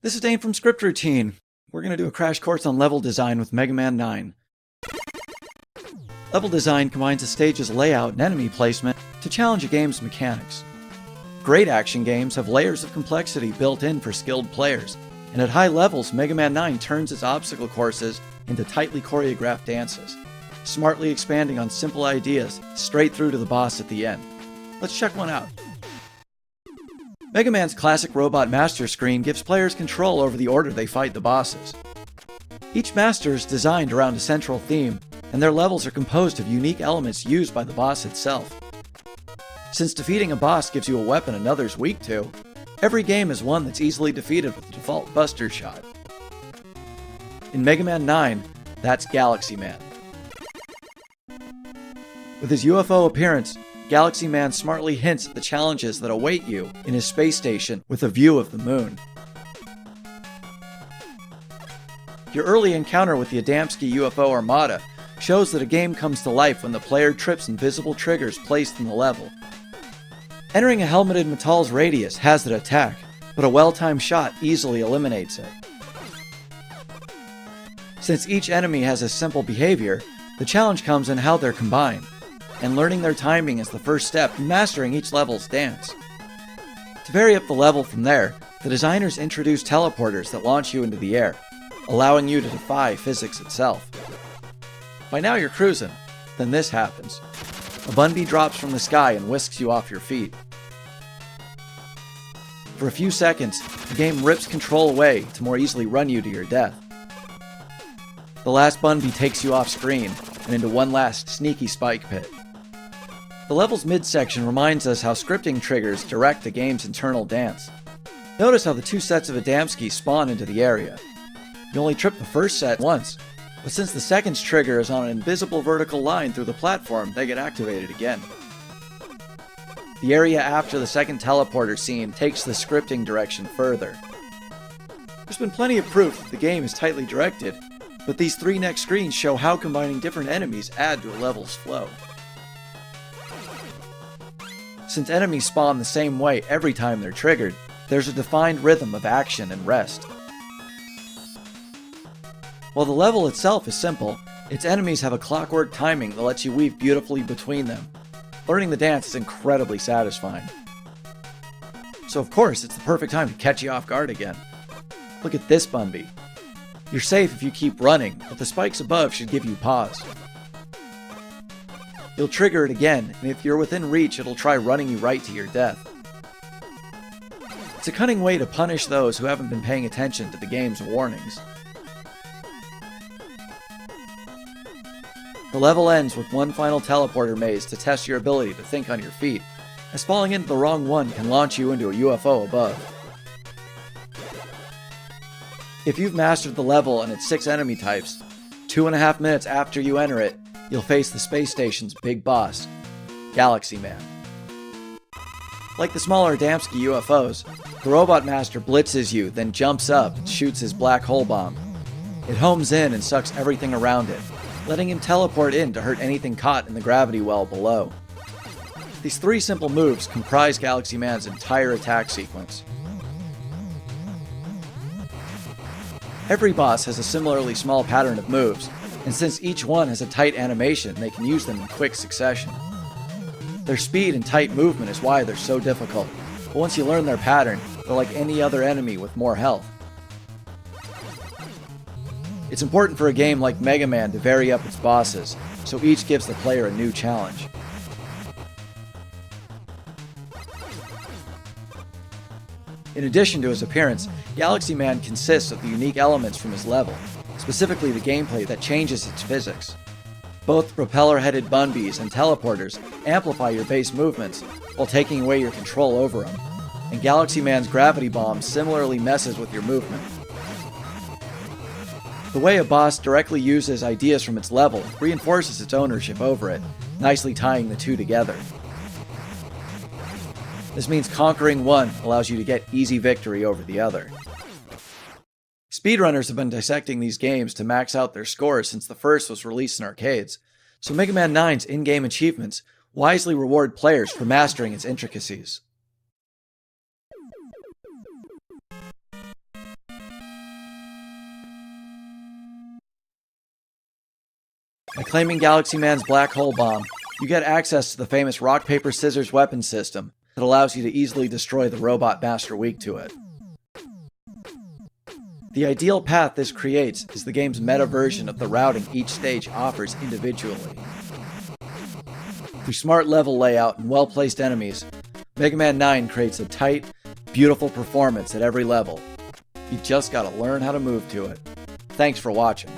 This is Dane from Script Routine. We're going to do a crash course on level design with Mega Man 9. Level design combines a stage's layout and enemy placement to challenge a game's mechanics. Great action games have layers of complexity built in for skilled players, and at high levels, Mega Man 9 turns its obstacle courses into tightly choreographed dances, smartly expanding on simple ideas straight through to the boss at the end. Let's check one out. Mega Man's classic Robot Master screen gives players control over the order they fight the bosses. Each master is designed around a central theme, and their levels are composed of unique elements used by the boss itself. Since defeating a boss gives you a weapon another's weak to, every game is one that's easily defeated with the default Buster Shot. In Mega Man 9, that's Galaxy Man. With his UFO appearance, Galaxy Man smartly hints at the challenges that await you in his space station with a view of the moon. Your early encounter with the Adamski UFO Armada shows that a game comes to life when the player trips invisible triggers placed in the level. Entering a helmeted Metal's radius has it attack, but a well-timed shot easily eliminates it. Since each enemy has a simple behavior, the challenge comes in how they're combined, and learning their timing is the first step in mastering each level's dance. To vary up the level from there, the designers introduce teleporters that launch you into the air, allowing you to defy physics itself. By now you're cruising, then this happens. A Bunby drops from the sky and whisks you off your feet. For a few seconds, the game rips control away to more easily run you to your death. The last Bunby takes you off screen and into one last sneaky spike pit. The level's midsection reminds us how scripting triggers direct the game's internal dance. Notice how the two sets of Adamski spawn into the area. You only trip the first set once, but since the second's trigger is on an invisible vertical line through the platform, they get activated again. The area after the second teleporter scene takes the scripting direction further. There's been plenty of proof that the game is tightly directed, but these three next screens show how combining different enemies add to a level's flow. Since enemies spawn the same way every time they're triggered, there's a defined rhythm of action and rest. While the level itself is simple, its enemies have a clockwork timing that lets you weave beautifully between them. Learning the dance is incredibly satisfying. So of course, it's the perfect time to catch you off guard again. Look at this Bunby. You're safe if you keep running, but the spikes above should give you pause. You'll trigger it again, and if you're within reach, it'll try running you right to your death. It's a cunning way to punish those who haven't been paying attention to the game's warnings. The level ends with one final teleporter maze to test your ability to think on your feet, as falling into the wrong one can launch you into a UFO above. If you've mastered the level and its 6 enemy types, 2.5 minutes after you enter it, you'll face the space station's big boss, Galaxy Man. Like the smaller Adamski UFOs, the Robot Master blitzes you, then jumps up and shoots his black hole bomb. It homes in and sucks everything around it, letting him teleport in to hurt anything caught in the gravity well below. These 3 simple moves comprise Galaxy Man's entire attack sequence. Every boss has a similarly small pattern of moves, and since each one has a tight animation, they can use them in quick succession. Their speed and tight movement is why they're so difficult, but once you learn their pattern, they're like any other enemy with more health. It's important for a game like Mega Man to vary up its bosses, so each gives the player a new challenge. In addition to his appearance, Galaxy Man consists of the unique elements from his level, specifically the gameplay that changes its physics. Both propeller-headed Bunbys and teleporters amplify your base movements while taking away your control over them, and Galaxy Man's gravity bomb similarly messes with your movement. The way a boss directly uses ideas from its level reinforces its ownership over it, nicely tying the two together. This means conquering one allows you to get easy victory over the other. Speedrunners have been dissecting these games to max out their scores since the first was released in arcades, so Mega Man 9's in-game achievements wisely reward players for mastering its intricacies. By claiming Galaxy Man's black hole bomb, you get access to the famous rock, paper, scissors weapon system that allows you to easily destroy the robot master weak to it. The ideal path this creates is the game's meta version of the routing each stage offers individually. Through smart level layout and well-placed enemies, Mega Man 9 creates a tight, beautiful performance at every level. You just gotta learn how to move to it. Thanks for watching.